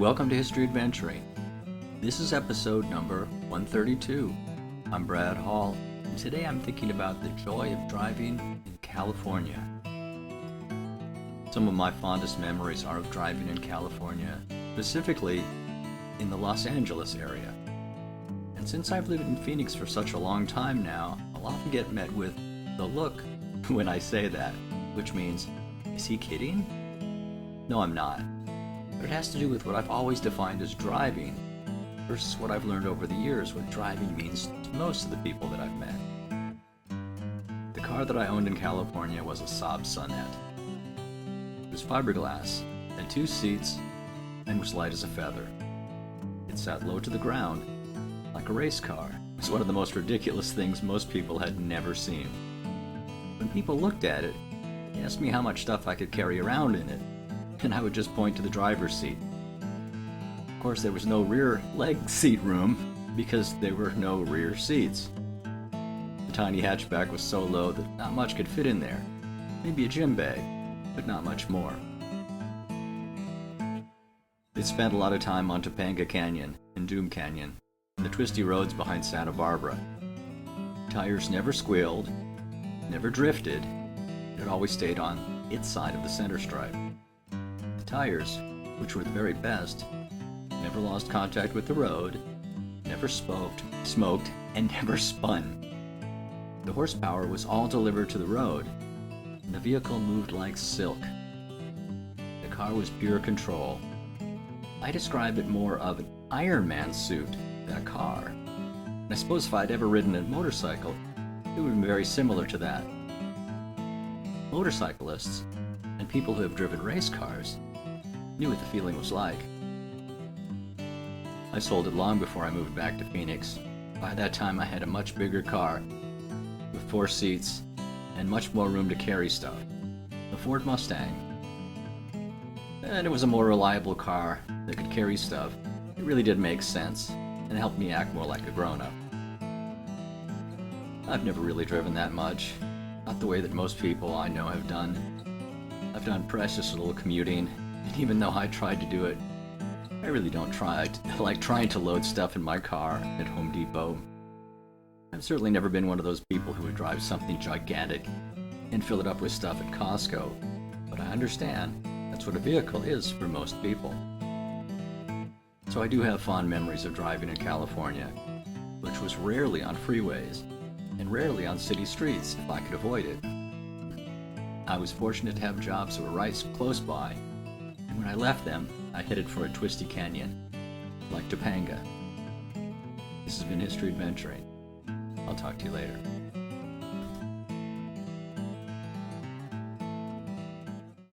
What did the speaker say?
welcome to History Adventuring. This is episode number 132. I'm Brad Hall, and today I'm thinking about the joy of driving in California. Some of my fondest memories are of driving in California, specifically in the Los Angeles area. And since I've lived in Phoenix for such a long time now, I'll often get met with the look when I say that, which means, is he kidding? No, I'm not. But it has to do with what I've always defined as driving versus what I've learned over the years what driving means to most of the people that I've met. The car that I owned in California was a Saab Sonnet. It was fiberglass, had 2 seats, and was light as a feather. It sat low to the ground, like a race car. It was one of the most ridiculous things most people had never seen. When people looked at it, they asked me how much stuff I could carry around in it, and I would just point to the driver's seat. Of course, there was no rear leg seat room because there were no rear seats. The tiny hatchback was so low that not much could fit in there. Maybe a gym bag, but not much more. They spent a lot of time on Topanga Canyon and Doom Canyon, and the twisty roads behind Santa Barbara. Tires never squealed, never drifted. It always stayed on its side of the center stripe. The tires, which were the very best, never lost contact with the road, never smoked, and never spun. The horsepower was all delivered to the road, and the vehicle moved like silk. The car was pure control. I describe it more of an Iron Man suit than a car. And I suppose if I'd ever ridden a motorcycle, it would be very similar to that. Motorcyclists, and people who have driven race cars, knew what the feeling was like. I sold it long before I moved back to Phoenix. By that time I had a much bigger car, with 4 seats, and much more room to carry stuff. The Ford Mustang. And it was a more reliable car that could carry stuff. It really did make sense, and helped me act more like a grown-up. I've never really driven that much. Not the way that most people I know have done. I've done precious little commuting, and even though I tried to do it, I really don't like trying to load stuff in my car at Home Depot. I've certainly never been one of those people who would drive something gigantic and fill it up with stuff at Costco, but I understand that's what a vehicle is for most people. So I do have fond memories of driving in California, which was rarely on freeways, and rarely on city streets if I could avoid it. I was fortunate to have jobs that were right close by, and when I left them, I headed for a twisty canyon, like Topanga. This has been History Adventuring. I'll talk to you later.